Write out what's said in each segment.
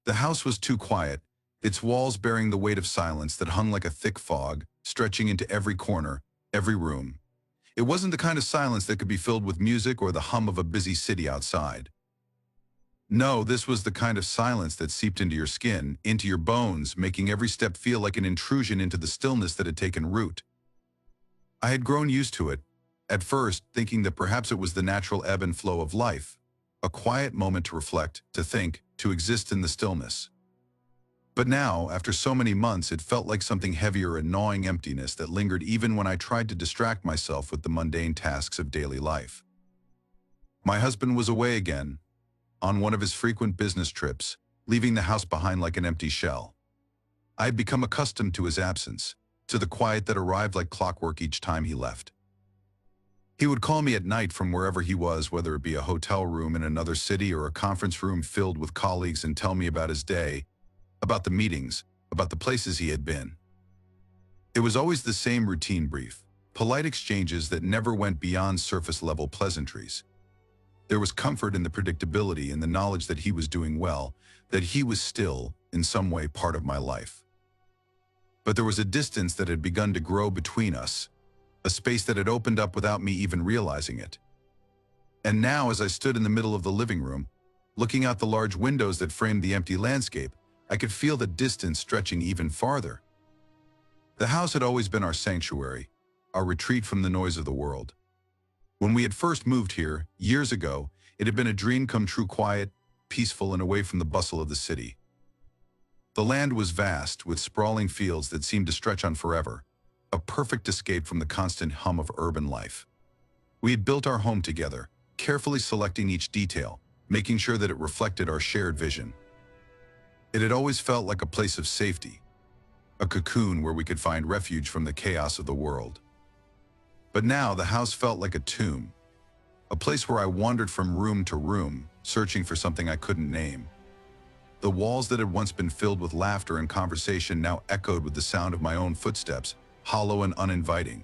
The house was too quiet, its walls bearing the weight of silence that hung like a thick fog, stretching into every corner, every room. It wasn't the kind of silence that could be filled with music or the hum of a busy city outside. No, this was the kind of silence that seeped into your skin, into your bones, making every step feel like an intrusion into the stillness that had taken root. I had grown used to it, at first thinking that perhaps it was the natural ebb and flow of life, a quiet moment to reflect, to think, to exist in the stillness. But now, after so many months, it felt like something heavier, a gnawing emptiness that lingered even when I tried to distract myself with the mundane tasks of daily life. My husband was away again, on one of his frequent business trips, leaving the house behind like an empty shell. I had become accustomed to his absence, to the quiet that arrived like clockwork each time he left. He would call me at night from wherever he was, whether it be a hotel room in another city or a conference room filled with colleagues, and tell me about his day, about the meetings, about the places he had been. It was always the same routine brief, polite exchanges that never went beyond surface-level pleasantries. There was comfort in the predictability and the knowledge that he was doing well, that he was still, in some way, part of my life. But there was a distance that had begun to grow between us, a space that had opened up without me even realizing it. And now, as I stood in the middle of the living room, looking out the large windows that framed the empty landscape, I could feel the distance stretching even farther. The house had always been our sanctuary, our retreat from the noise of the world. When we had first moved here, years ago, it had been a dream come true, quiet, peaceful, and away from the bustle of the city. The land was vast, with sprawling fields that seemed to stretch on forever, a perfect escape from the constant hum of urban life. We had built our home together, carefully selecting each detail, making sure that it reflected our shared vision. It had always felt like a place of safety, a cocoon where we could find refuge from the chaos of the world. But now the house felt like a tomb, a place where I wandered from room to room, searching for something I couldn't name. The walls that had once been filled with laughter and conversation now echoed with the sound of my own footsteps, hollow and uninviting.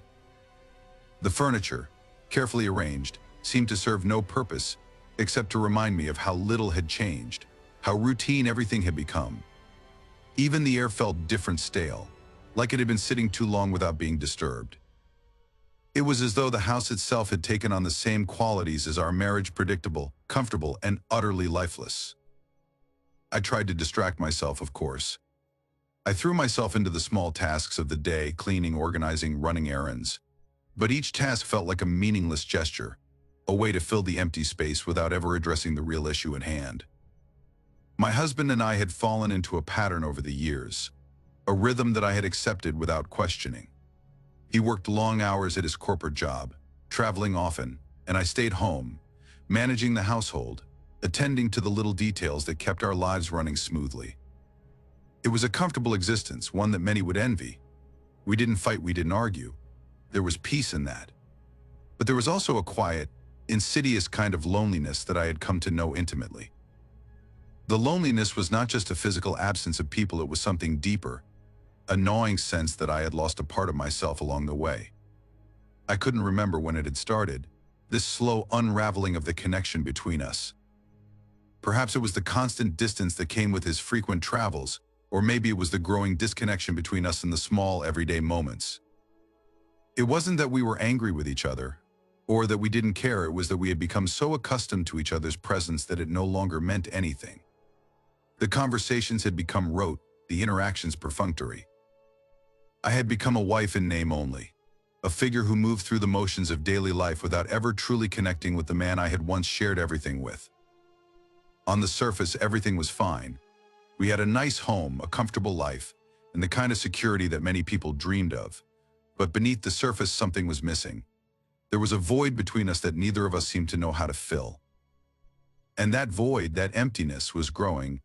The furniture, carefully arranged, seemed to serve no purpose except to remind me of how little had changed, how routine everything had become. Even the air felt different, stale, like it had been sitting too long without being disturbed. It was as though the house itself had taken on the same qualities as our marriage, predictable, comfortable, and utterly lifeless. I tried to distract myself, of course. I threw myself into the small tasks of the day, cleaning, organizing, running errands. But each task felt like a meaningless gesture, a way to fill the empty space without ever addressing the real issue at hand. My husband and I had fallen into a pattern over the years, a rhythm that I had accepted without questioning. He worked long hours at his corporate job, traveling often, and I stayed home, managing the household, attending to the little details that kept our lives running smoothly. It was a comfortable existence, one that many would envy. We didn't fight, we didn't argue. There was peace in that. But there was also a quiet, insidious kind of loneliness that I had come to know intimately. The loneliness was not just a physical absence of people, it was something deeper, a gnawing sense that I had lost a part of myself along the way. I couldn't remember when it had started, this slow unraveling of the connection between us. Perhaps it was the constant distance that came with his frequent travels, or maybe it was the growing disconnection between us in the small, everyday moments. It wasn't that we were angry with each other, or that we didn't care, it was that we had become so accustomed to each other's presence that it no longer meant anything. The conversations had become rote, the interactions perfunctory. I had become a wife in name only, a figure who moved through the motions of daily life without ever truly connecting with the man I had once shared everything with. On the surface, everything was fine. We had a nice home, a comfortable life, and the kind of security that many people dreamed of. But beneath the surface, something was missing. There was a void between us that neither of us seemed to know how to fill. And that void, that emptiness, was growing,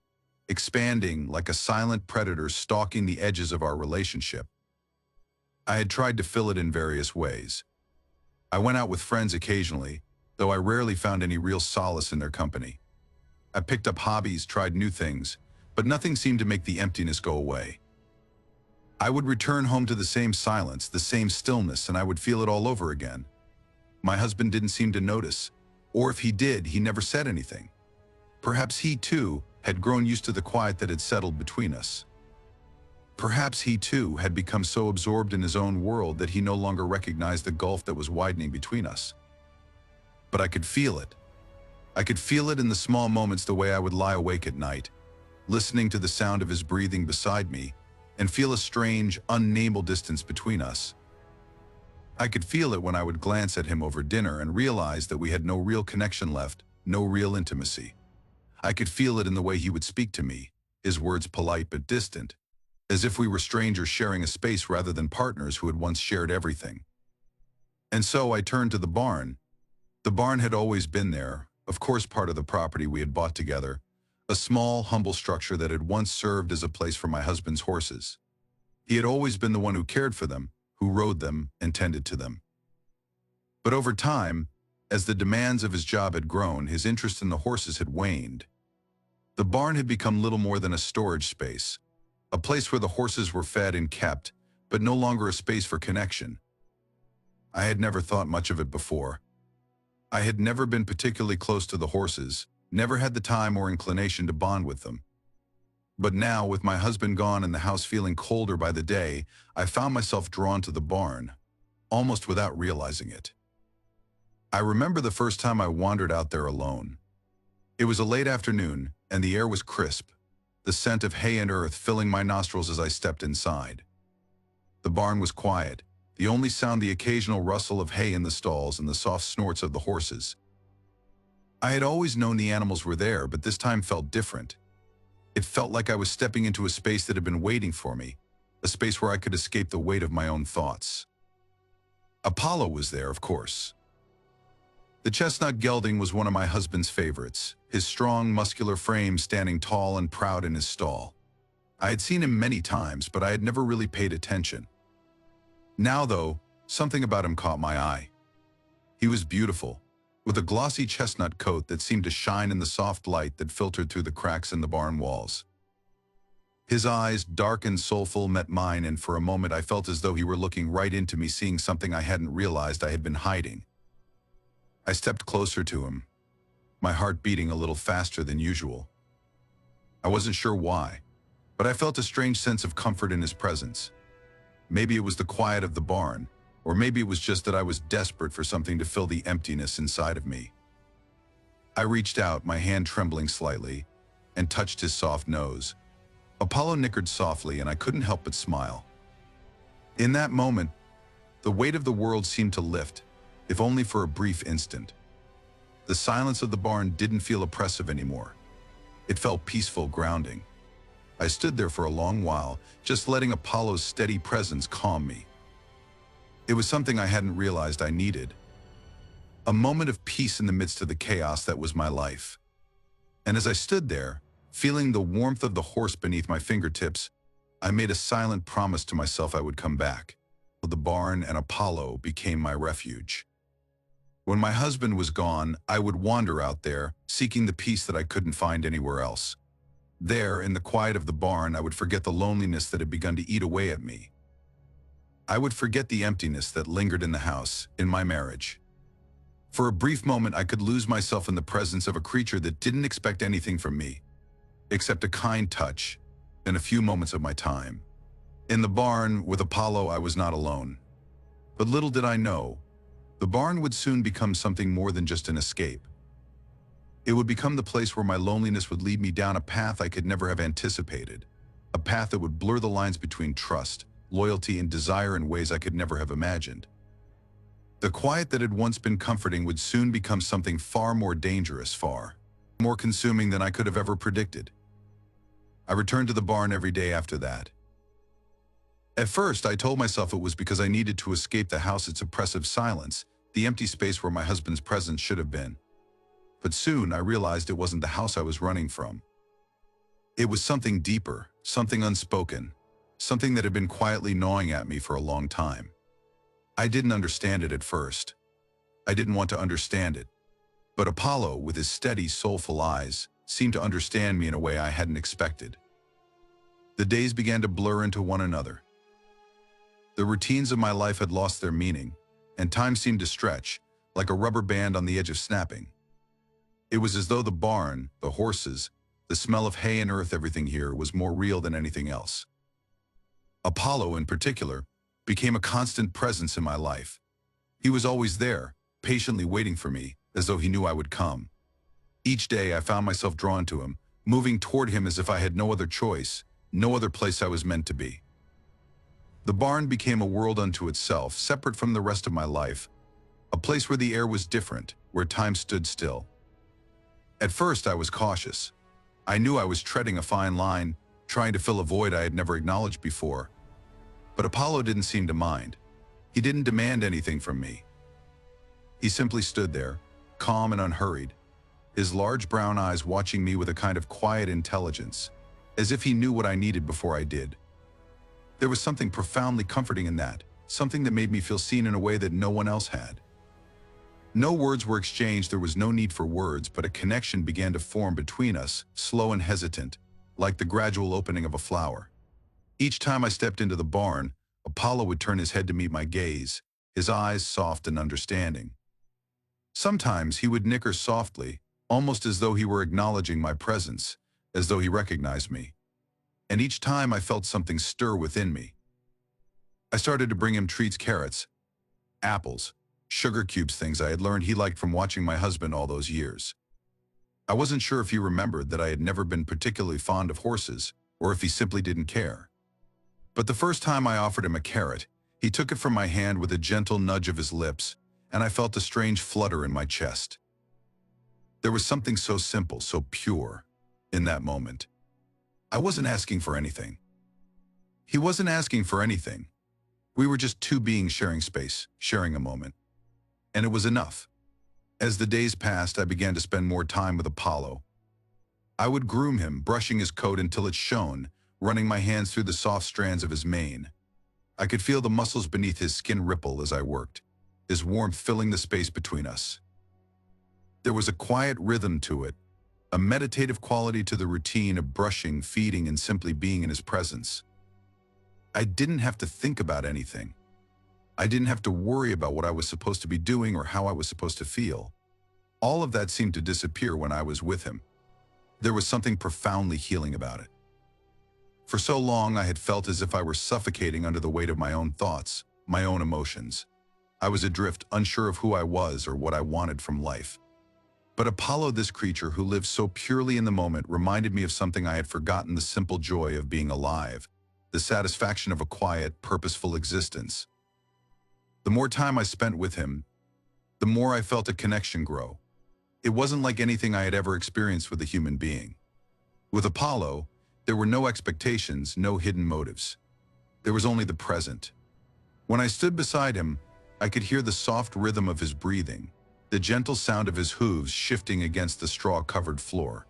expanding like a silent predator stalking the edges of our relationship. I had tried to fill it in various ways. I went out with friends occasionally, though I rarely found any real solace in their company. I picked up hobbies, tried new things, but nothing seemed to make the emptiness go away. I would return home to the same silence, the same stillness, and I would feel it all over again. My husband didn't seem to notice, or if he did, he never said anything. Perhaps he, too, had grown used to the quiet that had settled between us. Perhaps he too had become so absorbed in his own world that he no longer recognized the gulf that was widening between us. But I could feel it. I could feel it in the small moments, the way I would lie awake at night, listening to the sound of his breathing beside me, and feel a strange, unnameable distance between us. I could feel it when I would glance at him over dinner and realize that we had no real connection left, no real intimacy. I could feel it in the way he would speak to me, his words polite but distant, as if we were strangers sharing a space rather than partners who had once shared everything. And so I turned to the barn. The barn had always been there, of course part of the property we had bought together, a small, humble structure that had once served as a place for my husband's horses. He had always been the one who cared for them, who rode them and tended to them. But over time, as the demands of his job had grown, his interest in the horses had waned. The barn had become little more than a storage space, a place where the horses were fed and kept, but no longer a space for connection. I had never thought much of it before. I had never been particularly close to the horses, never had the time or inclination to bond with them. But now, with my husband gone and the house feeling colder by the day, I found myself drawn to the barn, almost without realizing it. I remember the first time I wandered out there alone. It was a late afternoon, and the air was crisp, the scent of hay and earth filling my nostrils as I stepped inside. The barn was quiet, the only sound the occasional rustle of hay in the stalls and the soft snorts of the horses. I had always known the animals were there, but this time felt different. It felt like I was stepping into a space that had been waiting for me, a space where I could escape the weight of my own thoughts. Apollo was there, of course. The chestnut gelding was one of my husband's favorites, his strong, muscular frame standing tall and proud in his stall. I had seen him many times, but I had never really paid attention. Now, though, something about him caught my eye. He was beautiful, with a glossy chestnut coat that seemed to shine in the soft light that filtered through the cracks in the barn walls. His eyes, dark and soulful, met mine, and for a moment I felt as though he were looking right into me, seeing something I hadn't realized I had been hiding. I stepped closer to him, my heart beating a little faster than usual. I wasn't sure why, but I felt a strange sense of comfort in his presence. Maybe it was the quiet of the barn, or maybe it was just that I was desperate for something to fill the emptiness inside of me. I reached out, my hand trembling slightly, and touched his soft nose. Apollo nickered softly, and I couldn't help but smile. In that moment, the weight of the world seemed to lift, if only for a brief instant. The silence of the barn didn't feel oppressive anymore. It felt peaceful, grounding. I stood there for a long while, just letting Apollo's steady presence calm me. It was something I hadn't realized I needed. A moment of peace in the midst of the chaos that was my life. And as I stood there, feeling the warmth of the horse beneath my fingertips, I made a silent promise to myself I would come back. The barn and Apollo became my refuge. When my husband was gone, I would wander out there, seeking the peace that I couldn't find anywhere else. There, in the quiet of the barn, I would forget the loneliness that had begun to eat away at me. I would forget the emptiness that lingered in the house, in my marriage. For a brief moment, I could lose myself in the presence of a creature that didn't expect anything from me, except a kind touch and a few moments of my time. In the barn, with Apollo, I was not alone. But little did I know, the barn would soon become something more than just an escape. It would become the place where my loneliness would lead me down a path I could never have anticipated, a path that would blur the lines between trust, loyalty, and desire in ways I could never have imagined. The quiet that had once been comforting would soon become something far more dangerous, far more consuming than I could have ever predicted. I returned to the barn every day after that. At first, I told myself it was because I needed to escape the house, its oppressive silence, the empty space where my husband's presence should have been. But soon I realized it wasn't the house I was running from. It was something deeper, something unspoken, something that had been quietly gnawing at me for a long time. I didn't understand it at first. I didn't want to understand it. But Apollo, with his steady, soulful eyes, seemed to understand me in a way I hadn't expected. The days began to blur into one another. The routines of my life had lost their meaning, and time seemed to stretch, like a rubber band on the edge of snapping. It was as though the barn, the horses, The smell of hay and earth, everything here was more real than anything else. Apollo, in particular, became a constant presence in my life. He was always there, patiently waiting for me, as though he knew I would come. Each day I found myself drawn to him, moving toward him as if I had no other choice, no other place I was meant to be. The barn became a world unto itself, separate from the rest of my life, a place where the air was different, where time stood still. At first I was cautious. I knew I was treading a fine line, trying to fill a void I had never acknowledged before. But Apollo didn't seem to mind. He didn't demand anything from me. He simply stood there, calm and unhurried, his large brown eyes watching me with a kind of quiet intelligence, as if he knew what I needed before I did. There was something profoundly comforting in that, something that made me feel seen in a way that no one else had. No words were exchanged, there was no need for words, but a connection began to form between us, slow and hesitant, like the gradual opening of a flower. Each time I stepped into the barn, Apollo would turn his head to meet my gaze, his eyes soft and understanding. Sometimes he would nicker softly, almost as though he were acknowledging my presence, as though he recognized me. And each time I felt something stir within me. I started to bring him treats, carrots, apples, sugar cubes, things I had learned he liked from watching my husband all those years. I wasn't sure if he remembered that I had never been particularly fond of horses, or if he simply didn't care. But the first time I offered him a carrot, he took it from my hand with a gentle nudge of his lips, and I felt a strange flutter in my chest. There was something so simple, so pure, in that moment. I wasn't asking for anything. He wasn't asking for anything. We were just two beings sharing space, sharing a moment. And it was enough. As the days passed, I began to spend more time with Apollo. I would groom him, brushing his coat until it shone, running my hands through the soft strands of his mane. I could feel the muscles beneath his skin ripple as I worked, his warmth filling the space between us. There was a quiet rhythm to it, a meditative quality to the routine of brushing, feeding, and simply being in his presence. I didn't have to think about anything. I didn't have to worry about what I was supposed to be doing or how I was supposed to feel. All of that seemed to disappear when I was with him. There was something profoundly healing about it. For so long, I had felt as if I were suffocating under the weight of my own thoughts, my own emotions. I was adrift, unsure of who I was or what I wanted from life. But Apollo, this creature who lived so purely in the moment, reminded me of something I had forgotten: the simple joy of being alive, the satisfaction of a quiet, purposeful existence. The more time I spent with him, the more I felt a connection grow. It wasn't like anything I had ever experienced with a human being. With Apollo, there were no expectations, no hidden motives. There was only the present. When I stood beside him, I could hear the soft rhythm of his breathing, the gentle sound of his hooves shifting against the straw-covered floor.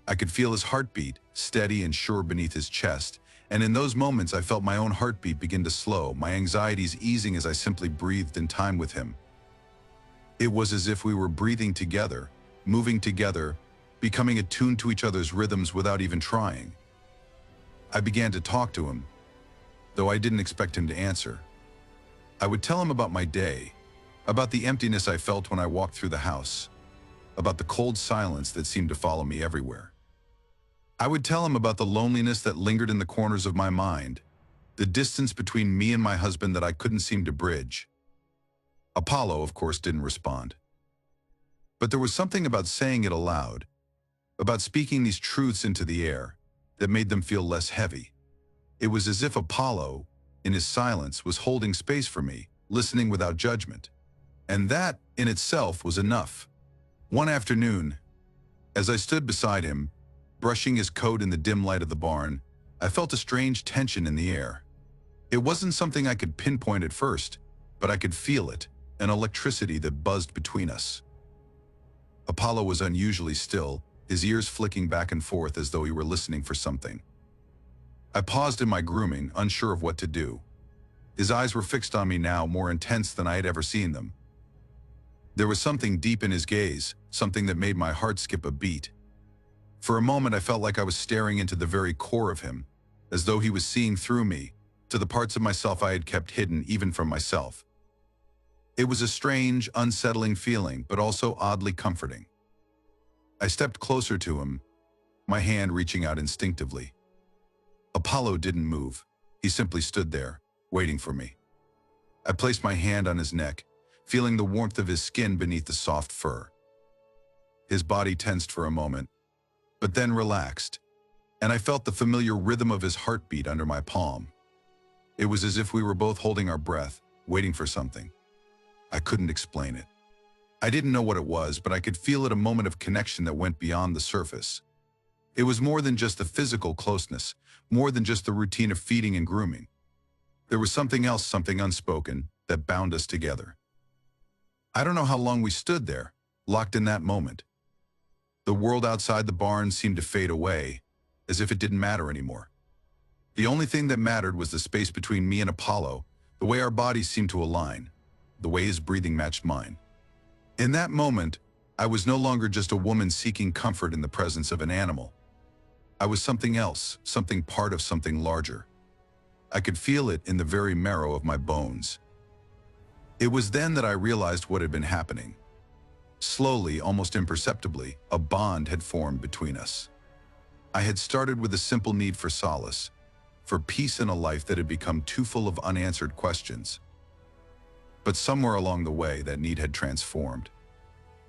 I could feel his heartbeat, steady and sure beneath his chest, and in those moments I felt my own heartbeat begin to slow, my anxieties easing as I simply breathed in time with him. It was as if we were breathing together, moving together, becoming attuned to each other's rhythms without even trying. I began to talk to him, though I didn't expect him to answer. I would tell him about my day, about the emptiness I felt when I walked through the house, about the cold silence that seemed to follow me everywhere. I would tell him about the loneliness that lingered in the corners of my mind, the distance between me and my husband that I couldn't seem to bridge. Apollo, of course, didn't respond. But there was something about saying it aloud, about speaking these truths into the air, that made them feel less heavy. It was as if Apollo, in his silence, was holding space for me, listening without judgment. And that, in itself, was enough. One afternoon, as I stood beside him, brushing his coat in the dim light of the barn, I felt a strange tension in the air. It wasn't something I could pinpoint at first, but I could feel it, an electricity that buzzed between us. Apollo was unusually still, his ears flicking back and forth as though he were listening for something. I paused in my grooming, unsure of what to do. His eyes were fixed on me now, more intense than I had ever seen them. There was something deep in his gaze, something that made my heart skip a beat. For a moment I felt like I was staring into the very core of him, as though he was seeing through me, to the parts of myself I had kept hidden even from myself. It was a strange, unsettling feeling, but also oddly comforting. I stepped closer to him, my hand reaching out instinctively. Apollo didn't move. He simply stood there, waiting for me. I placed my hand on his neck, feeling the warmth of his skin beneath the soft fur. His body tensed for a moment, but then relaxed, and I felt the familiar rhythm of his heartbeat under my palm. It was as if we were both holding our breath, waiting for something. I couldn't explain it. I didn't know what it was, but I could feel it, a moment of connection that went beyond the surface. It was more than just the physical closeness, more than just the routine of feeding and grooming. There was something else, something unspoken, that bound us together. I don't know how long we stood there, locked in that moment. The world outside the barn seemed to fade away, as if it didn't matter anymore. The only thing that mattered was the space between me and Apollo, the way our bodies seemed to align, the way his breathing matched mine. In that moment, I was no longer just a woman seeking comfort in the presence of an animal. I was something else, something part of something larger. I could feel it in the very marrow of my bones. It was then that I realized what had been happening. Slowly, almost imperceptibly, a bond had formed between us. I had started with a simple need for solace, for peace in a life that had become too full of unanswered questions. But somewhere along the way, that need had transformed.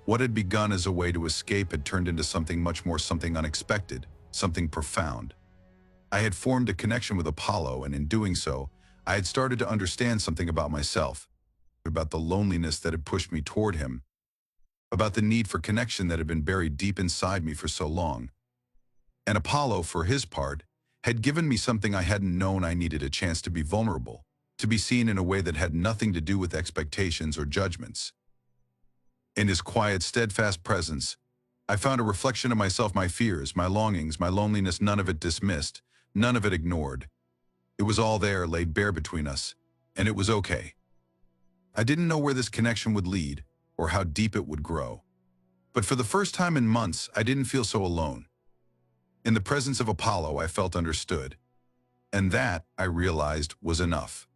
What had begun as a way to escape had turned into something much more, something unexpected, something profound. I had formed a connection with Apollo, and in doing so, I had started to understand something about myself, about the loneliness that had pushed me toward him, about the need for connection that had been buried deep inside me for so long. And Apollo, for his part, had given me something I hadn't known I needed: a chance to be vulnerable, to be seen in a way that had nothing to do with expectations or judgments. In his quiet, steadfast presence, I found a reflection of myself, my fears, my longings, my loneliness, none of it dismissed, none of it ignored. It was all there, laid bare between us, and it was okay. I didn't know where this connection would lead, or how deep it would grow. But for the first time in months, I didn't feel so alone. In the presence of Apollo, I felt understood. And that, I realized, was enough.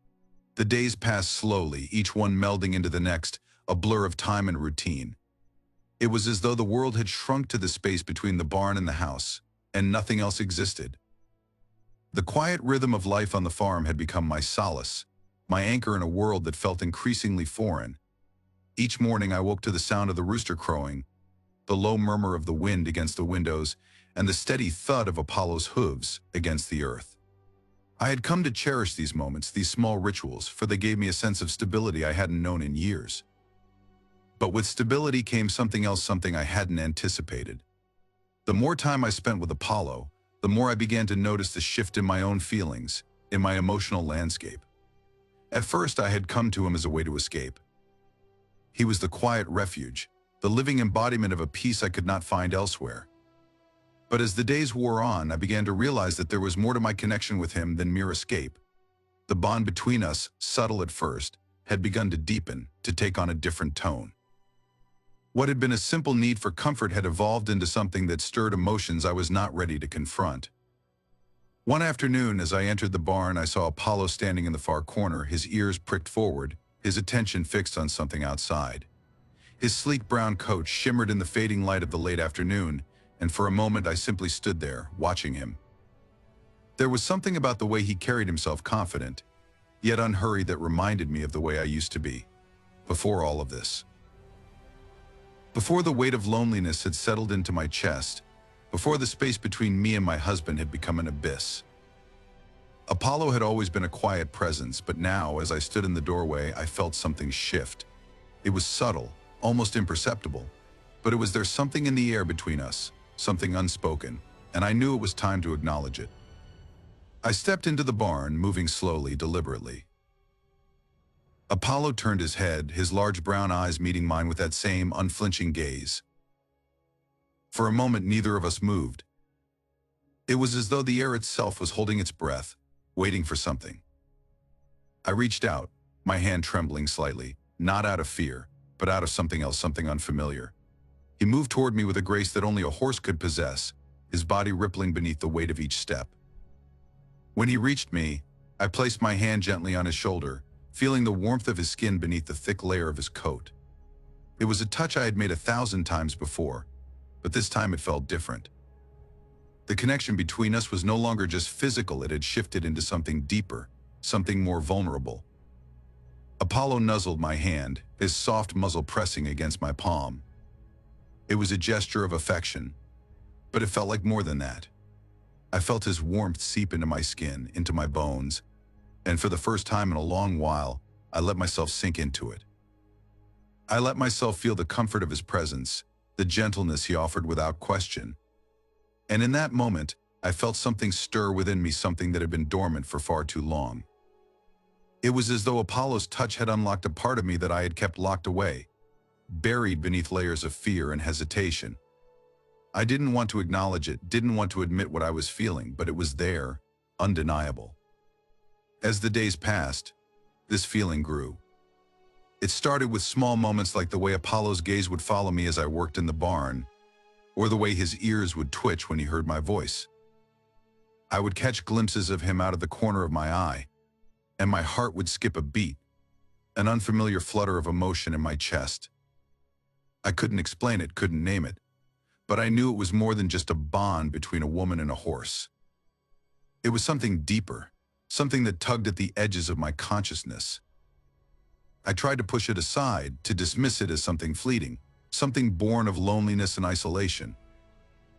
The days passed slowly, each one melding into the next, a blur of time and routine. It was as though the world had shrunk to the space between the barn and the house, and nothing else existed. The quiet rhythm of life on the farm had become my solace, my anchor in a world that felt increasingly foreign. Each morning I woke to the sound of the rooster crowing, the low murmur of the wind against the windows, and the steady thud of Apollo's hooves against the earth. I had come to cherish these moments, these small rituals, for they gave me a sense of stability I hadn't known in years. But with stability came something else, something I hadn't anticipated. The more time I spent with Apollo, the more I began to notice the shift in my own feelings, in my emotional landscape. At first, I had come to him as a way to escape. He was the quiet refuge, the living embodiment of a peace I could not find elsewhere. But as the days wore on, I began to realize that there was more to my connection with him than mere escape. The bond between us, subtle at first, had begun to deepen, to take on a different tone. What had been a simple need for comfort had evolved into something that stirred emotions I was not ready to confront. One afternoon, as I entered the barn, I saw Apollo standing in the far corner, his ears pricked forward, his attention fixed on something outside. His sleek brown coat shimmered in the fading light of the late afternoon, and for a moment I simply stood there, watching him. There was something about the way he carried himself, confident, yet unhurried, that reminded me of the way I used to be, before all of this. Before the weight of loneliness had settled into my chest, before the space between me and my husband had become an abyss. Apollo had always been a quiet presence, but now, as I stood in the doorway, I felt something shift. It was subtle, almost imperceptible, but it was there, something in the air between us, something unspoken, and I knew it was time to acknowledge it. I stepped into the barn, moving slowly, deliberately. Apollo turned his head, his large brown eyes meeting mine with that same unflinching gaze. For a moment, neither of us moved. It was as though the air itself was holding its breath, waiting for something. I reached out, my hand trembling slightly, not out of fear, but out of something else, something unfamiliar. He moved toward me with a grace that only a horse could possess, his body rippling beneath the weight of each step. When he reached me, I placed my hand gently on his shoulder, feeling the warmth of his skin beneath the thick layer of his coat. It was a touch I had made 1,000 times before, but this time it felt different. The connection between us was no longer just physical, it had shifted into something deeper, something more vulnerable. Apollo nuzzled my hand, his soft muzzle pressing against my palm. It was a gesture of affection, but it felt like more than that. I felt his warmth seep into my skin, into my bones, and for the first time in a long while, I let myself sink into it. I let myself feel the comfort of his presence, the gentleness he offered without question. And in that moment, I felt something stir within me, something that had been dormant for far too long. It was as though Apollo's touch had unlocked a part of me that I had kept locked away, buried beneath layers of fear and hesitation. I didn't want to acknowledge it, didn't want to admit what I was feeling, but it was there, undeniable. As the days passed, this feeling grew. It started with small moments like the way Apollo's gaze would follow me as I worked in the barn, or the way his ears would twitch when he heard my voice. I would catch glimpses of him out of the corner of my eye, and my heart would skip a beat, an unfamiliar flutter of emotion in my chest. I couldn't explain it, couldn't name it, but I knew it was more than just a bond between a woman and a horse. It was something deeper, something that tugged at the edges of my consciousness. I tried to push it aside, to dismiss it as something fleeting, something born of loneliness and isolation.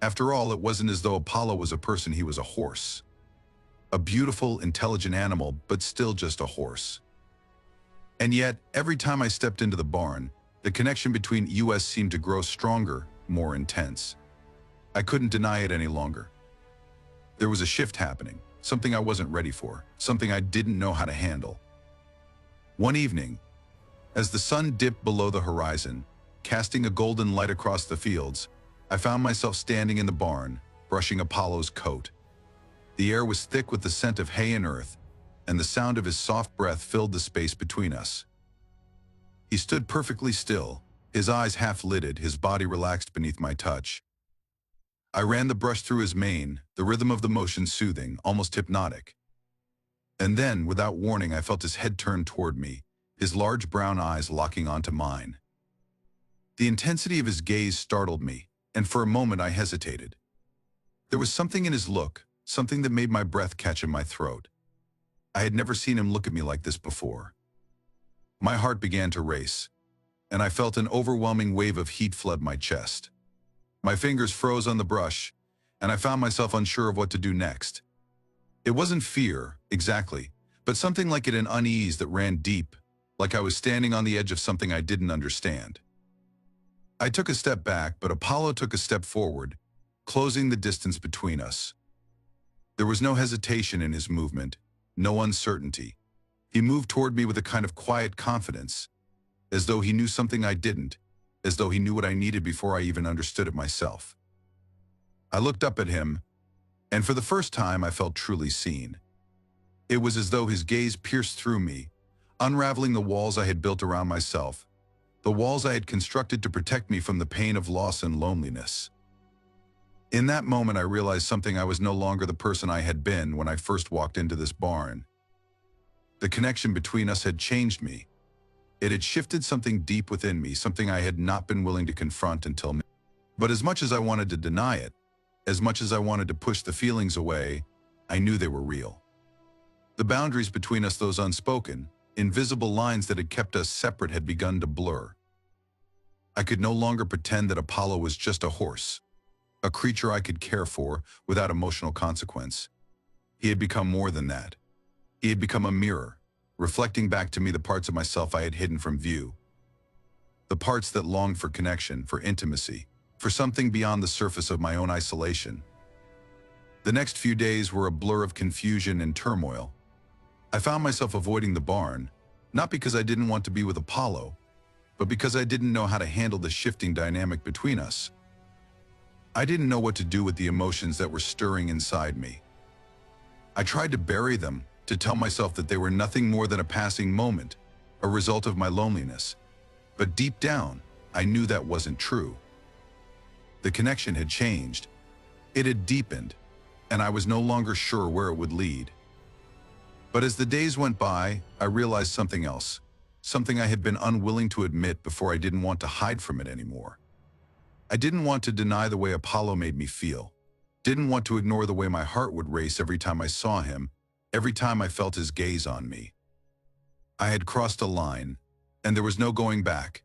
After all, it wasn't as though Apollo was a person, he was a horse. A beautiful, intelligent animal, but still just a horse. And yet, every time I stepped into the barn, the connection between us seemed to grow stronger, more intense. I couldn't deny it any longer. There was a shift happening, something I wasn't ready for, something I didn't know how to handle. One evening, as the sun dipped below the horizon, casting a golden light across the fields, I found myself standing in the barn, brushing Apollo's coat. The air was thick with the scent of hay and earth, and the sound of his soft breath filled the space between us. He stood perfectly still, his eyes half-lidded, his body relaxed beneath my touch. I ran the brush through his mane, the rhythm of the motion soothing, almost hypnotic. And then, without warning, I felt his head turn toward me, his large brown eyes locking onto mine. The intensity of his gaze startled me, and for a moment I hesitated. There was something in his look, something that made my breath catch in my throat. I had never seen him look at me like this before. My heart began to race, and I felt an overwhelming wave of heat flood my chest. My fingers froze on the brush, and I found myself unsure of what to do next. It wasn't fear, exactly, but something like an unease that ran deep, like I was standing on the edge of something I didn't understand. I took a step back, but Apollo took a step forward, closing the distance between us. There was no hesitation in his movement, no uncertainty. He moved toward me with a kind of quiet confidence, as though he knew something I didn't, as though he knew what I needed before I even understood it myself. I looked up at him, and for the first time I felt truly seen. It was as though his gaze pierced through me, unraveling the walls I had built around myself, the walls I had constructed to protect me from the pain of loss and loneliness. In that moment I realized something: I was no longer the person I had been when I first walked into this barn. The connection between us had changed me. It had shifted something deep within me, something I had not been willing to confront until now. But as much as I wanted to deny it, as much as I wanted to push the feelings away, I knew they were real. The boundaries between us, those unspoken, invisible lines that had kept us separate, had begun to blur. I could no longer pretend that Apollo was just a horse, a creature I could care for without emotional consequence. He had become more than that. He had become a mirror, reflecting back to me the parts of myself I had hidden from view. The parts that longed for connection, for intimacy, for something beyond the surface of my own isolation. The next few days were a blur of confusion and turmoil. I found myself avoiding the barn, not because I didn't want to be with Apollo, but because I didn't know how to handle the shifting dynamic between us. I didn't know what to do with the emotions that were stirring inside me. I tried to bury them, to tell myself that they were nothing more than a passing moment, a result of my loneliness. But deep down, I knew that wasn't true. The connection had changed. It had deepened, and I was no longer sure where it would lead. But as the days went by, I realized something else, something I had been unwilling to admit before. I didn't want to hide from it anymore. I didn't want to deny the way Apollo made me feel, Didn't want to ignore the way my heart would race every time I saw him, every time I felt his gaze on me. I had crossed a line, and there was no going back.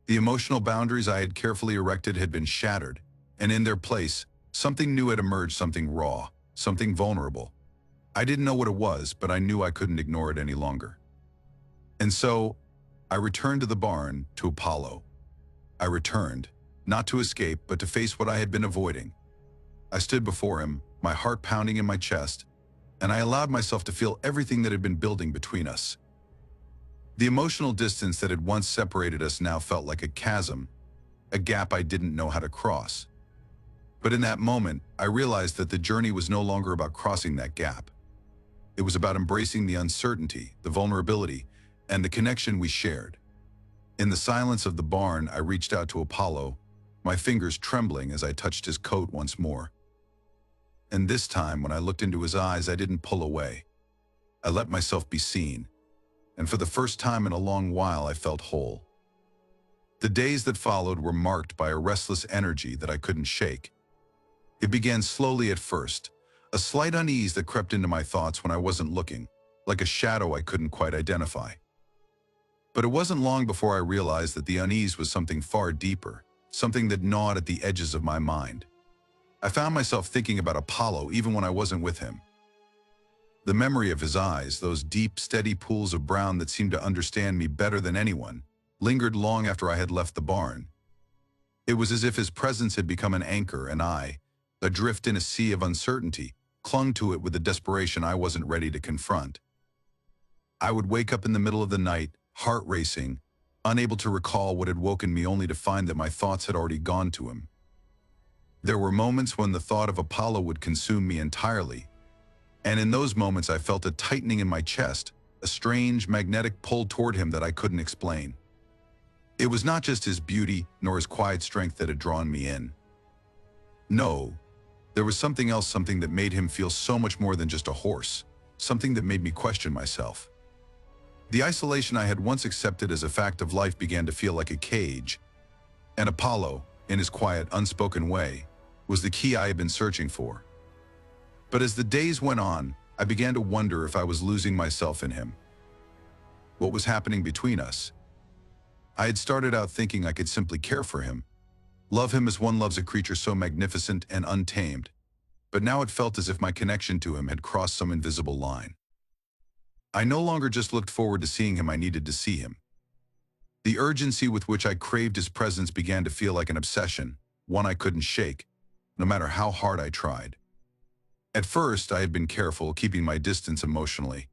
The emotional boundaries I had carefully erected had been shattered, and in their place, something new had emerged, something raw, something vulnerable. I didn't know what it was, but I knew I couldn't ignore it any longer. And so, I returned to the barn, to Apollo. I returned, not to escape, but to face what I had been avoiding. I stood before him, my heart pounding in my chest, and I allowed myself to feel everything that had been building between us. The emotional distance that had once separated us now felt like a chasm, a gap I didn't know how to cross. But in that moment, I realized that the journey was no longer about crossing that gap. It was about embracing the uncertainty, the vulnerability, and the connection we shared. In the silence of the barn, I reached out to Apollo, my fingers trembling as I touched his coat once more. And this time, when I looked into his eyes, I didn't pull away. I let myself be seen, and for the first time in a long while, I felt whole. The days that followed were marked by a restless energy that I couldn't shake. It began slowly at first, a slight unease that crept into my thoughts when I wasn't looking, like a shadow I couldn't quite identify. But it wasn't long before I realized that the unease was something far deeper, something that gnawed at the edges of my mind. I found myself thinking about Apollo even when I wasn't with him. The memory of his eyes, those deep, steady pools of brown that seemed to understand me better than anyone, lingered long after I had left the barn. It was as if his presence had become an anchor, and I, adrift in a sea of uncertainty, clung to it with a desperation I wasn't ready to confront. I would wake up in the middle of the night, heart racing, unable to recall what had woken me, only to find that my thoughts had already gone to him. There were moments when the thought of Apollo would consume me entirely, and in those moments I felt a tightening in my chest, a strange magnetic pull toward him that I couldn't explain. It was not just his beauty nor his quiet strength that had drawn me in. No, there was something else, something that made him feel so much more than just a horse, something that made me question myself. The isolation I had once accepted as a fact of life began to feel like a cage, and Apollo, in his quiet, unspoken way, was the key I had been searching for. But as the days went on, I began to wonder if I was losing myself in him. What was happening between us? I had started out thinking I could simply care for him, love him as one loves a creature so magnificent and untamed, but now it felt as if my connection to him had crossed some invisible line. I no longer just looked forward to seeing him, I needed to see him. The urgency with which I craved his presence began to feel like an obsession, one I couldn't shake, no matter how hard I tried. At first, I had been careful, keeping my distance emotionally.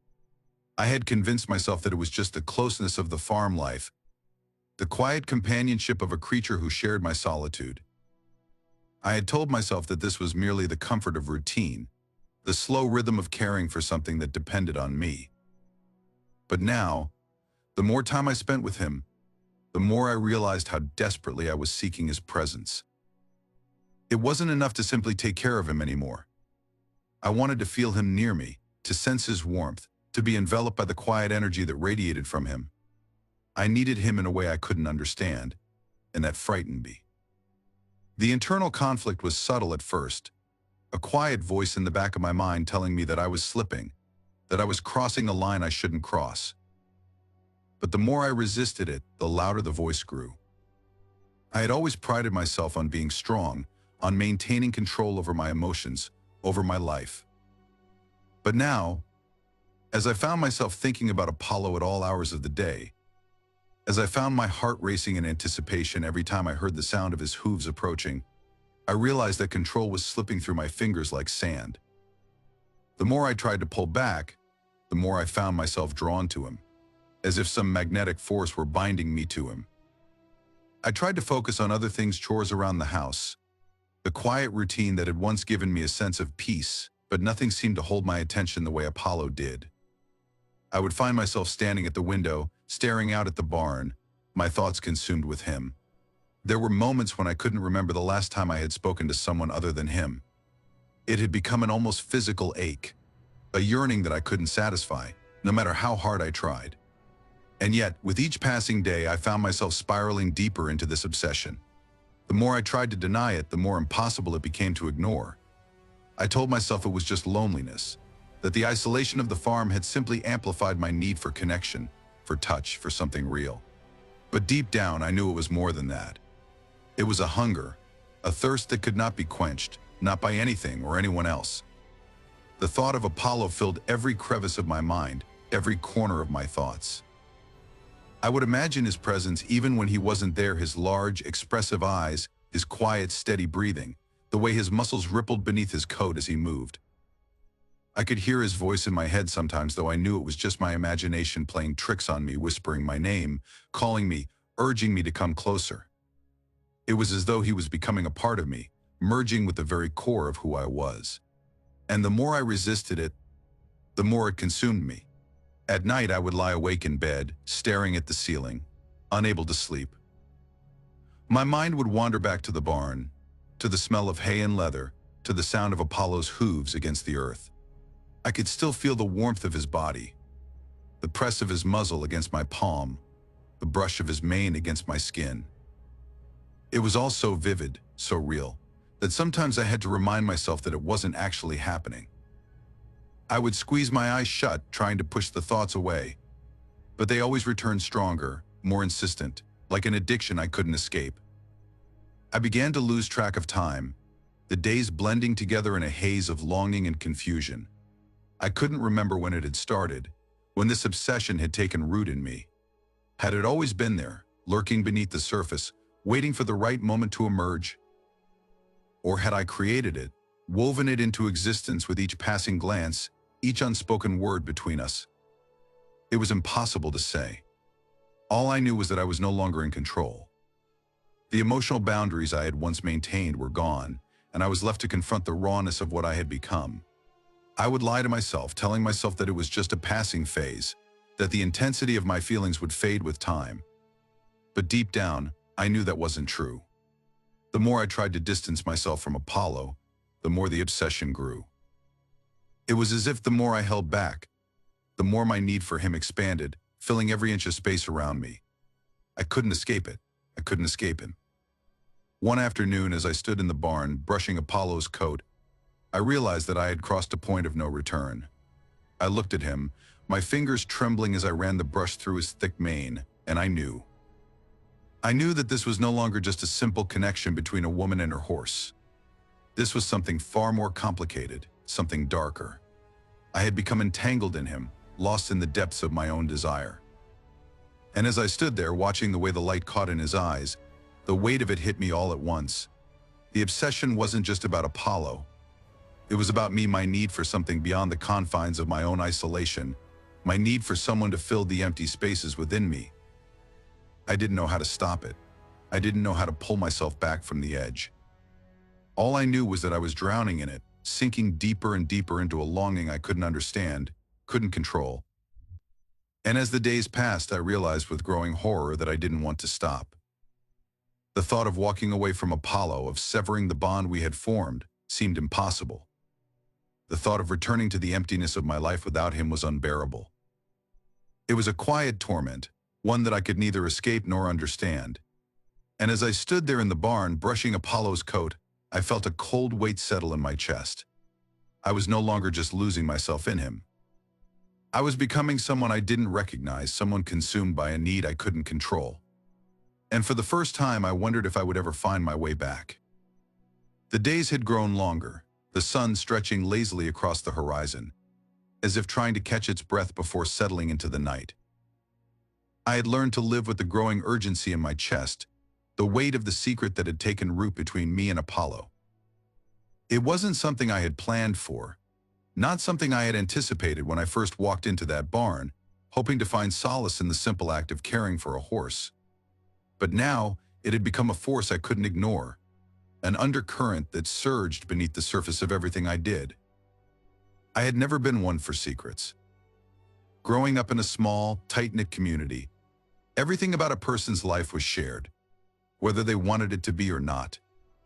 I had convinced myself that it was just the closeness of the farm life, the quiet companionship of a creature who shared my solitude. I had told myself that this was merely the comfort of routine, the slow rhythm of caring for something that depended on me. But now, the more time I spent with him, the more I realized how desperately I was seeking his presence. It wasn't enough to simply take care of him anymore. I wanted to feel him near me, to sense his warmth, to be enveloped by the quiet energy that radiated from him. I needed him in a way I couldn't understand, and that frightened me. The internal conflict was subtle at first, a quiet voice in the back of my mind telling me that I was slipping, that I was crossing a line I shouldn't cross. But the more I resisted it, the louder the voice grew. I had always prided myself on being strong, on maintaining control over my emotions, over my life. But now, as I found myself thinking about Apollo at all hours of the day, as I found my heart racing in anticipation every time I heard the sound of his hooves approaching, I realized that control was slipping through my fingers like sand. The more I tried to pull back, the more I found myself drawn to him, as if some magnetic force were binding me to him. I tried to focus on other things, chores around the house, the quiet routine that had once given me a sense of peace, but nothing seemed to hold my attention the way Apollo did. I would find myself standing at the window, staring out at the barn, my thoughts consumed with him. There were moments when I couldn't remember the last time I had spoken to someone other than him. It had become an almost physical ache, a yearning that I couldn't satisfy, no matter how hard I tried. And yet, with each passing day, I found myself spiraling deeper into this obsession. The more I tried to deny it, the more impossible it became to ignore. I told myself it was just loneliness, that the isolation of the farm had simply amplified my need for connection, for touch, for something real. But deep down, I knew it was more than that. It was a hunger, a thirst that could not be quenched, not by anything or anyone else. The thought of Apollo filled every crevice of my mind, every corner of my thoughts. I would imagine his presence even when he wasn't there, his large, expressive eyes, his quiet, steady breathing, the way his muscles rippled beneath his coat as he moved. I could hear his voice in my head sometimes, though I knew it was just my imagination playing tricks on me, whispering my name, calling me, urging me to come closer. It was as though he was becoming a part of me, merging with the very core of who I was. And the more I resisted it, the more it consumed me. At night, I would lie awake in bed, staring at the ceiling, unable to sleep. My mind would wander back to the barn, to the smell of hay and leather, to the sound of Apollo's hooves against the earth. I could still feel the warmth of his body, the press of his muzzle against my palm, the brush of his mane against my skin. It was all so vivid, so real, that sometimes I had to remind myself that it wasn't actually happening. I would squeeze my eyes shut, trying to push the thoughts away, but they always returned stronger, more insistent, like an addiction I couldn't escape. I began to lose track of time, the days blending together in a haze of longing and confusion. I couldn't remember when it had started, when this obsession had taken root in me. Had it always been there, lurking beneath the surface, waiting for the right moment to emerge? Or had I created it, woven it into existence with each passing glance, each unspoken word between us? It was impossible to say. All I knew was that I was no longer in control. The emotional boundaries I had once maintained were gone, and I was left to confront the rawness of what I had become. I would lie to myself, telling myself that it was just a passing phase, that the intensity of my feelings would fade with time. But deep down, I knew that wasn't true. The more I tried to distance myself from Apollo, the more the obsession grew. It was as if the more I held back, the more my need for him expanded, filling every inch of space around me. I couldn't escape it. I couldn't escape him. One afternoon, as I stood in the barn, brushing Apollo's coat, I realized that I had crossed a point of no return. I looked at him, my fingers trembling as I ran the brush through his thick mane, and I knew. I knew that this was no longer just a simple connection between a woman and her horse. This was something far more complicated, something darker. I had become entangled in him, lost in the depths of my own desire. And as I stood there watching the way the light caught in his eyes, the weight of it hit me all at once. The obsession wasn't just about Apollo. It was about me, my need for something beyond the confines of my own isolation, my need for someone to fill the empty spaces within me. I didn't know how to stop it. I didn't know how to pull myself back from the edge. All I knew was that I was drowning in it, sinking deeper and deeper into a longing I couldn't understand, couldn't control. And as the days passed, I realized with growing horror that I didn't want to stop. The thought of walking away from Apollo, of severing the bond we had formed, seemed impossible. The thought of returning to the emptiness of my life without him was unbearable. It was a quiet torment, one that I could neither escape nor understand. And as I stood there in the barn, brushing Apollo's coat, I felt a cold weight settle in my chest. I was no longer just losing myself in him. I was becoming someone I didn't recognize, someone consumed by a need I couldn't control. And for the first time, I wondered if I would ever find my way back. The days had grown longer, the sun stretching lazily across the horizon, as if trying to catch its breath before settling into the night. I had learned to live with the growing urgency in my chest, the weight of the secret that had taken root between me and Apollo. It wasn't something I had planned for, not something I had anticipated when I first walked into that barn, hoping to find solace in the simple act of caring for a horse. But now, it had become a force I couldn't ignore, an undercurrent that surged beneath the surface of everything I did. I had never been one for secrets. Growing up in a small, tight-knit community, everything about a person's life was shared, whether they wanted it to be or not.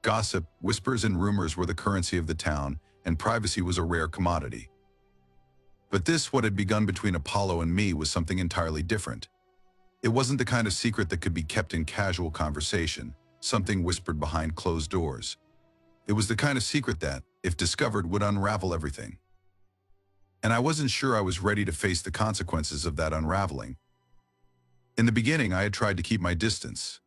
Gossip, whispers, and rumors were the currency of the town, and privacy was a rare commodity. But this, what had begun between Apollo and me, was something entirely different. It wasn't the kind of secret that could be kept in casual conversation, something whispered behind closed doors. It was the kind of secret that, if discovered, would unravel everything. And I wasn't sure I was ready to face the consequences of that unraveling. In the beginning, I had tried to keep my distance.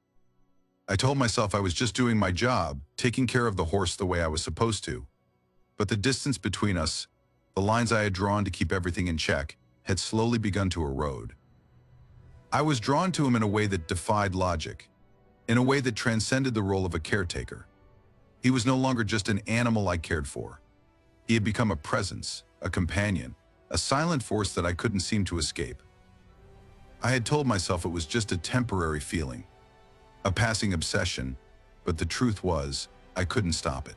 I told myself I was just doing my job, taking care of the horse the way I was supposed to. But the distance between us, the lines I had drawn to keep everything in check, had slowly begun to erode. I was drawn to him in a way that defied logic, in a way that transcended the role of a caretaker. He was no longer just an animal I cared for. He had become a presence, a companion, a silent force that I couldn't seem to escape. I had told myself it was just a temporary feeling, a passing obsession, but the truth was, I couldn't stop it.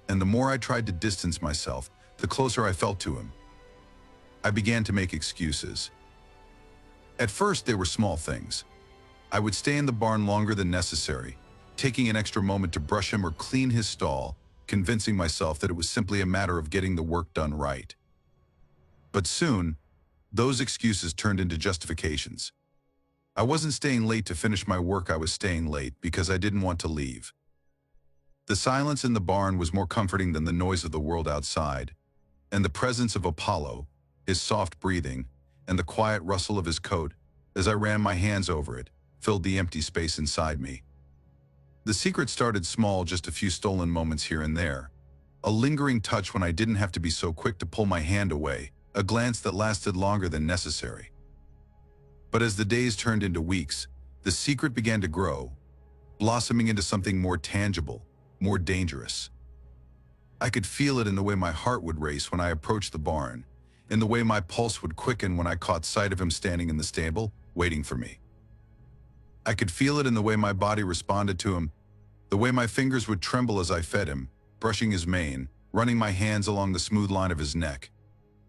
And the more I tried to distance myself, the closer I felt to him. I began to make excuses. At first, they were small things. I would stay in the barn longer than necessary, taking an extra moment to brush him or clean his stall, convincing myself that it was simply a matter of getting the work done right. But soon, those excuses turned into justifications. I wasn't staying late to finish my work, I was staying late because I didn't want to leave. The silence in the barn was more comforting than the noise of the world outside, and the presence of Apollo, his soft breathing, and the quiet rustle of his coat, as I ran my hands over it, filled the empty space inside me. The secret started small, just a few stolen moments here and there. A lingering touch when I didn't have to be so quick to pull my hand away, a glance that lasted longer than necessary. But as the days turned into weeks, the secret began to grow, blossoming into something more tangible, more dangerous. I could feel it in the way my heart would race when I approached the barn, in the way my pulse would quicken when I caught sight of him standing in the stable, waiting for me. I could feel it in the way my body responded to him, the way my fingers would tremble as I fed him, brushing his mane, running my hands along the smooth line of his neck.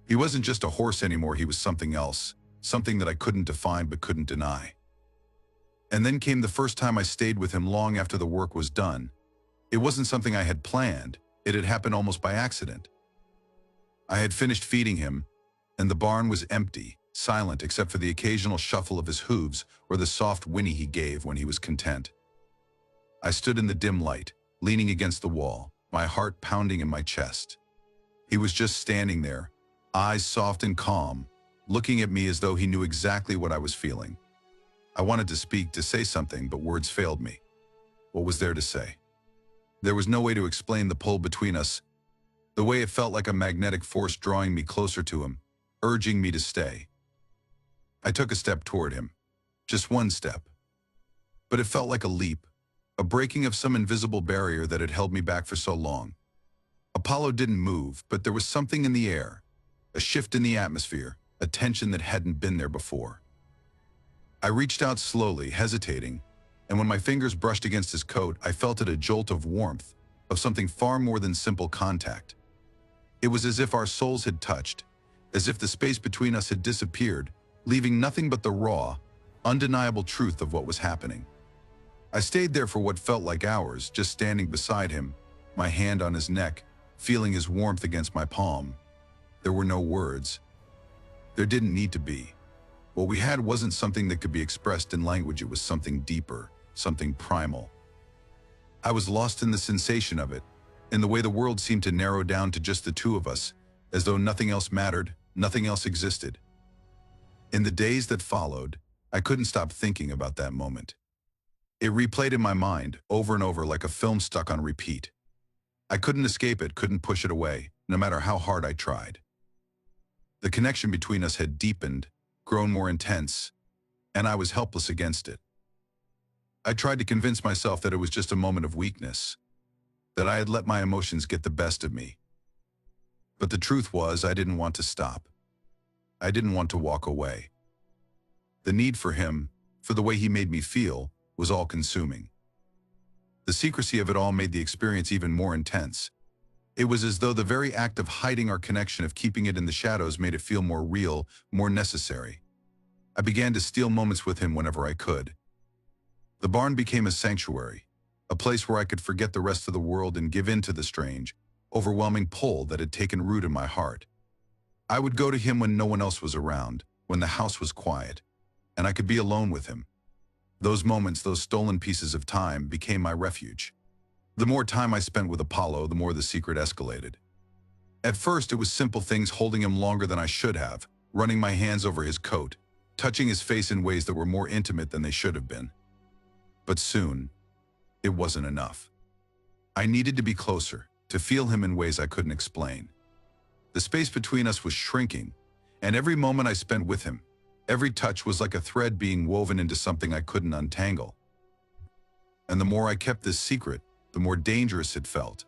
He wasn't just a horse anymore, he was something else, something that I couldn't define but couldn't deny. And then came the first time I stayed with him long after the work was done. It wasn't something I had planned, it had happened almost by accident. I had finished feeding him, and the barn was empty, silent except for the occasional shuffle of his hooves or the soft whinny he gave when he was content. I stood in the dim light, leaning against the wall, my heart pounding in my chest. He was just standing there, eyes soft and calm, looking at me as though he knew exactly what I was feeling. I wanted to speak, to say something, but words failed me. What was there to say? There was no way to explain the pull between us, the way it felt like a magnetic force drawing me closer to him, urging me to stay. I took a step toward him, just one step. But it felt like a leap, a breaking of some invisible barrier that had held me back for so long. Apollo didn't move, but there was something in the air, a shift in the atmosphere, a tension that hadn't been there before. I reached out slowly, hesitating, and when my fingers brushed against his coat, I felt it, a jolt of warmth, of something far more than simple contact. It was as if our souls had touched, as if the space between us had disappeared, leaving nothing but the raw, undeniable truth of what was happening. I stayed there for what felt like hours, just standing beside him, my hand on his neck, feeling his warmth against my palm. There were no words. There didn't need to be. What we had wasn't something that could be expressed in language, it was something deeper, something primal. I was lost in the sensation of it, in the way the world seemed to narrow down to just the two of us, as though nothing else mattered, nothing else existed. In the days that followed, I couldn't stop thinking about that moment. It replayed in my mind, over and over, like a film stuck on repeat. I couldn't escape it, couldn't push it away, no matter how hard I tried. The connection between us had deepened, grown more intense, and I was helpless against it. I tried to convince myself that it was just a moment of weakness, that I had let my emotions get the best of me. But the truth was, I didn't want to stop. I didn't want to walk away. The need for him, for the way he made me feel, was all-consuming. The secrecy of it all made the experience even more intense. It was as though the very act of hiding our connection, of keeping it in the shadows, made it feel more real, more necessary. I began to steal moments with him whenever I could. The barn became a sanctuary, a place where I could forget the rest of the world and give in to the strange, overwhelming pull that had taken root in my heart. I would go to him when no one else was around, when the house was quiet, and I could be alone with him. Those moments, those stolen pieces of time, became my refuge. The more time I spent with Apollo, the more the secret escalated. At first, it was simple things: holding him longer than I should have, running my hands over his coat, touching his face in ways that were more intimate than they should have been. But soon, it wasn't enough. I needed to be closer, to feel him in ways I couldn't explain. The space between us was shrinking, and every moment I spent with him, every touch was like a thread being woven into something I couldn't untangle. And the more I kept this secret, the more dangerous it felt.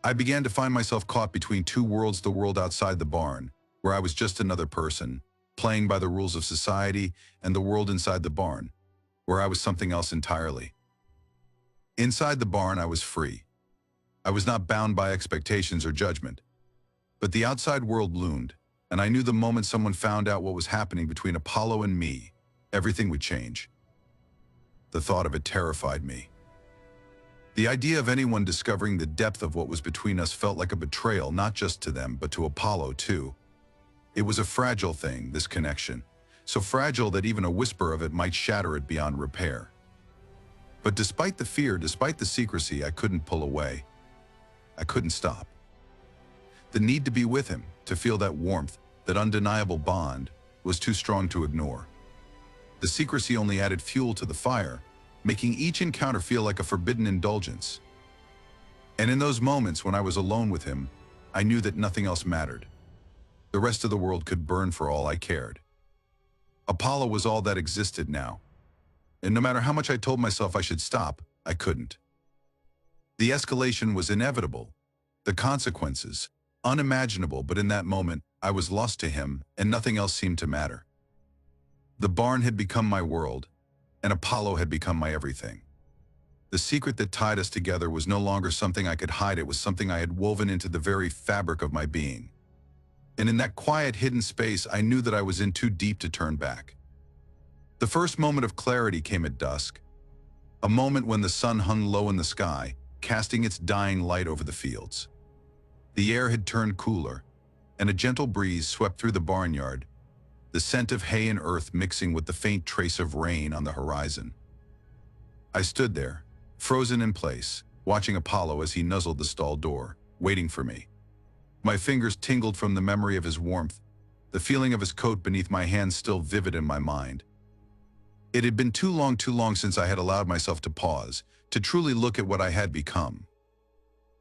I began to find myself caught between two worlds: the world outside the barn, where I was just another person, playing by the rules of society, and the world inside the barn, where I was something else entirely. Inside the barn, I was free. I was not bound by expectations or judgment. But the outside world loomed, and I knew the moment someone found out what was happening between Apollo and me, everything would change. The thought of it terrified me. The idea of anyone discovering the depth of what was between us felt like a betrayal, not just to them, but to Apollo too. It was a fragile thing, this connection, so fragile that even a whisper of it might shatter it beyond repair. But despite the fear, despite the secrecy, I couldn't pull away. I couldn't stop. The need to be with him, to feel that warmth, that undeniable bond, was too strong to ignore. The secrecy only added fuel to the fire, making each encounter feel like a forbidden indulgence. And in those moments when I was alone with him, I knew that nothing else mattered. The rest of the world could burn for all I cared. Apollo was all that existed now. And no matter how much I told myself I should stop, I couldn't. The escalation was inevitable. The consequences, unimaginable, but in that moment, I was lost to him, and nothing else seemed to matter. The barn had become my world, and Apollo had become my everything. The secret that tied us together was no longer something I could hide. It was something I had woven into the very fabric of my being. And in that quiet, hidden space, I knew that I was in too deep to turn back. The first moment of clarity came at dusk, a moment when the sun hung low in the sky, casting its dying light over the fields. The air had turned cooler, and a gentle breeze swept through the barnyard, the scent of hay and earth mixing with the faint trace of rain on the horizon. I stood there, frozen in place, watching Apollo as he nuzzled the stall door, waiting for me. My fingers tingled from the memory of his warmth, the feeling of his coat beneath my hands still vivid in my mind. It had been too long since I had allowed myself to pause, to truly look at what I had become.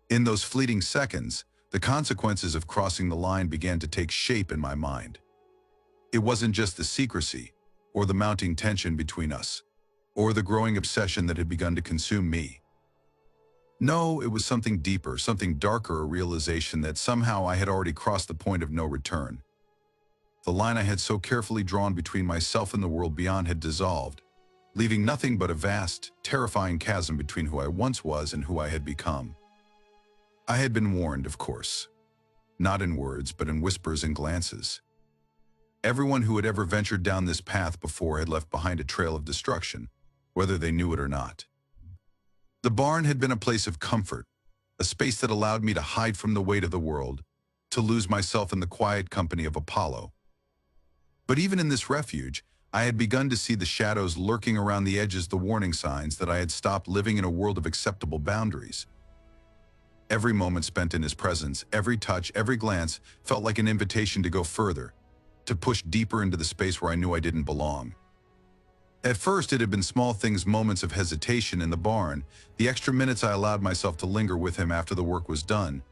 In those fleeting seconds, the consequences of crossing the line began to take shape in my mind. It wasn't just the secrecy, or the mounting tension between us, or the growing obsession that had begun to consume me. No, it was something deeper, something darker, a realization that somehow I had already crossed the point of no return. The line I had so carefully drawn between myself and the world beyond had dissolved, leaving nothing but a vast, terrifying chasm between who I once was and who I had become. I had been warned, of course, not in words, but in whispers and glances. Everyone who had ever ventured down this path before had left behind a trail of destruction, whether they knew it or not. The barn had been a place of comfort, a space that allowed me to hide from the weight of the world, to lose myself in the quiet company of Apollo. But even in this refuge, I had begun to see the shadows lurking around the edges, the warning signs that I had stopped living in a world of acceptable boundaries. Every moment spent in his presence, every touch, every glance, felt like an invitation to go further, to push deeper into the space where I knew I didn't belong. At first, it had been small things, moments of hesitation in the barn, the extra minutes I allowed myself to linger with him after the work was done,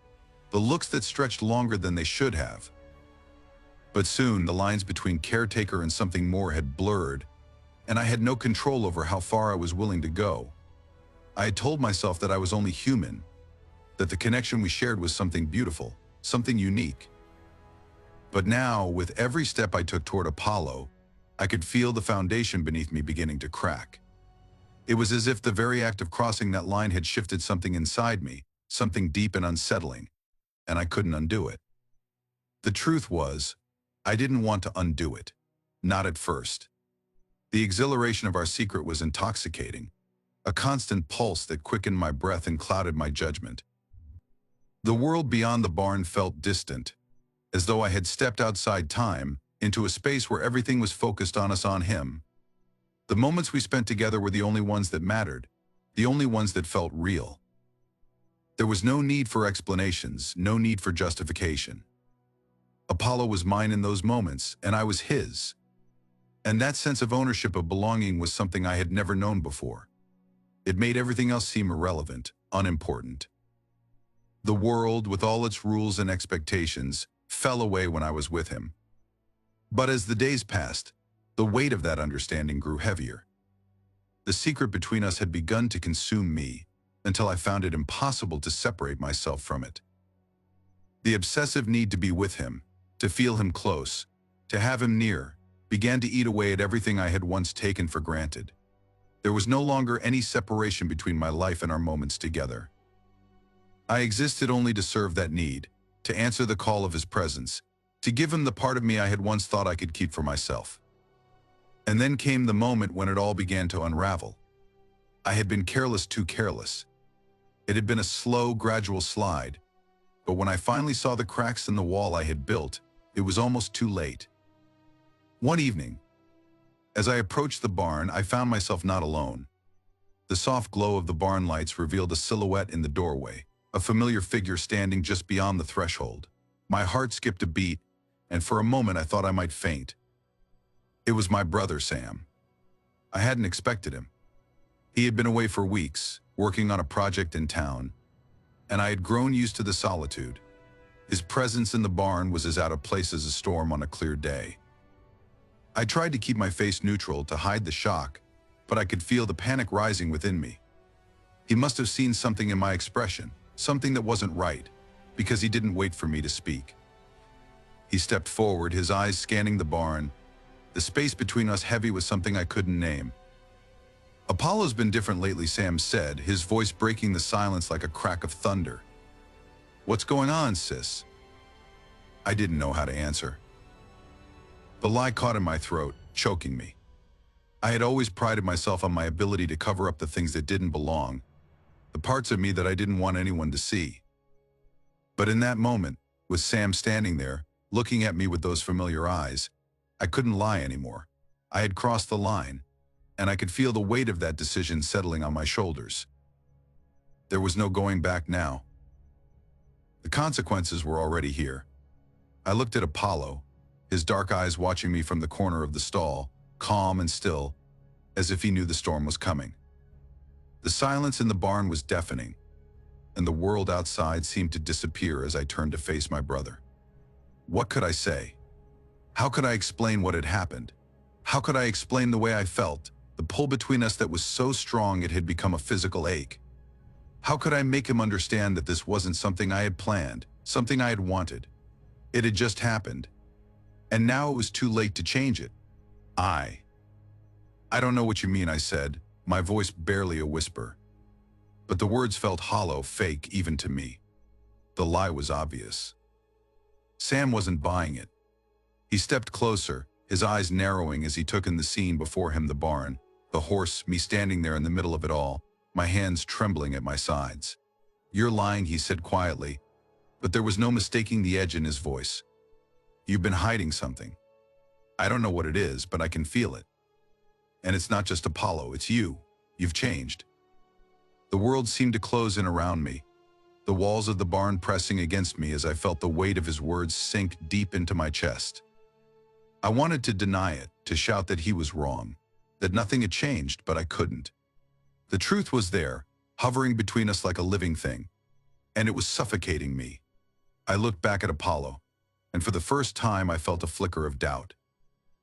the looks that stretched longer than they should have. But soon, the lines between caretaker and something more had blurred, and I had no control over how far I was willing to go. I had told myself that I was only human, that the connection we shared was something beautiful, something unique. But now, with every step I took toward Apollo, I could feel the foundation beneath me beginning to crack. It was as if the very act of crossing that line had shifted something inside me, something deep and unsettling, and I couldn't undo it. The truth was, I didn't want to undo it. Not at first. The exhilaration of our secret was intoxicating, a constant pulse that quickened my breath and clouded my judgment. The world beyond the barn felt distant, as though I had stepped outside time, into a space where everything was focused on us, on him. The moments we spent together were the only ones that mattered, the only ones that felt real. There was no need for explanations, no need for justification. Apollo was mine in those moments, and I was his. And that sense of ownership of belonging was something I had never known before. It made everything else seem irrelevant, unimportant. The world, with all its rules and expectations, fell away when I was with him. But as the days passed, the weight of that understanding grew heavier. The secret between us had begun to consume me, until I found it impossible to separate myself from it. The obsessive need to be with him, to feel him close, to have him near, began to eat away at everything I had once taken for granted. There was no longer any separation between my life and our moments together. I existed only to serve that need, to answer the call of his presence, to give him the part of me I had once thought I could keep for myself. And then came the moment when it all began to unravel. I had been careless, too careless. It had been a slow, gradual slide, but when I finally saw the cracks in the wall I had built, it was almost too late. One evening, as I approached the barn, I found myself not alone. The soft glow of the barn lights revealed a silhouette in the doorway, a familiar figure standing just beyond the threshold. My heart skipped a beat, and for a moment I thought I might faint. It was my brother, Sam. I hadn't expected him. He had been away for weeks, working on a project in town, and I had grown used to the solitude. His presence in the barn was as out of place as a storm on a clear day. I tried to keep my face neutral to hide the shock, but I could feel the panic rising within me. He must have seen something in my expression, something that wasn't right, because he didn't wait for me to speak. He stepped forward, his eyes scanning the barn, the space between us heavy with something I couldn't name. "Apollo's been different lately," Sam said, his voice breaking the silence like a crack of thunder. "What's going on, sis?" I didn't know how to answer. The lie caught in my throat, choking me. I had always prided myself on my ability to cover up the things that didn't belong, the parts of me that I didn't want anyone to see. But in that moment, with Sam standing there, looking at me with those familiar eyes, I couldn't lie anymore. I had crossed the line, and I could feel the weight of that decision settling on my shoulders. There was no going back now. The consequences were already here. I looked at Apollo, his dark eyes watching me from the corner of the stall, calm and still, as if he knew the storm was coming. The silence in the barn was deafening, and the world outside seemed to disappear as I turned to face my brother. What could I say? How could I explain what had happened? How could I explain the way I felt, the pull between us that was so strong it had become a physical ache? How could I make him understand that this wasn't something I had planned, something I had wanted? It had just happened, and now it was too late to change it. I don't know what you mean," I said, my voice barely a whisper. But the words felt hollow, fake, even to me. The lie was obvious. Sam wasn't buying it. He stepped closer, his eyes narrowing as he took in the scene before him, the barn, the horse, me standing there in the middle of it all, my hands trembling at my sides. "You're lying," he said quietly, but there was no mistaking the edge in his voice. "You've been hiding something. I don't know what it is, but I can feel it. And it's not just Apollo, it's you. You've changed." The world seemed to close in around me, the walls of the barn pressing against me as I felt the weight of his words sink deep into my chest. I wanted to deny it, to shout that he was wrong, that nothing had changed, but I couldn't. The truth was there, hovering between us like a living thing, and it was suffocating me. I looked back at Apollo, and for the first time I felt a flicker of doubt.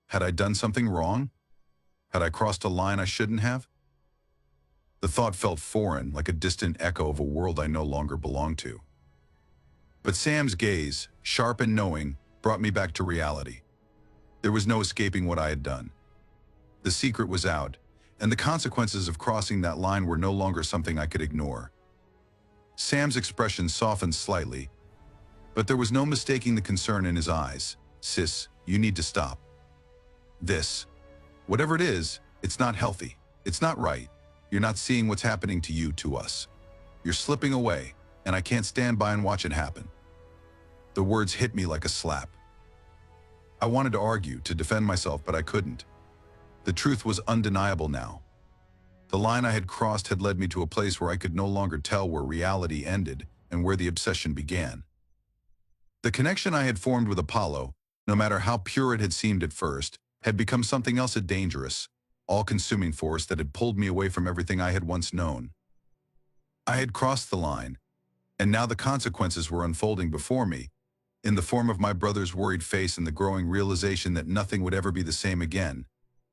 Had I done something wrong? Had I crossed a line I shouldn't have? The thought felt foreign, like a distant echo of a world I no longer belonged to. But Sam's gaze, sharp and knowing, brought me back to reality. There was no escaping what I had done. The secret was out, and the consequences of crossing that line were no longer something I could ignore. Sam's expression softened slightly, but there was no mistaking the concern in his eyes. "Sis, you need to stop. This, whatever it is, it's not healthy. It's not right. You're not seeing what's happening to you, to us. You're slipping away, and I can't stand by and watch it happen." The words hit me like a slap. I wanted to argue, to defend myself, but I couldn't. The truth was undeniable now. The line I had crossed had led me to a place where I could no longer tell where reality ended and where the obsession began. The connection I had formed with Apollo, no matter how pure it had seemed at first, had become something else, a dangerous, all-consuming force that had pulled me away from everything I had once known. I had crossed the line, and now the consequences were unfolding before me, in the form of my brother's worried face and the growing realization that nothing would ever be the same again.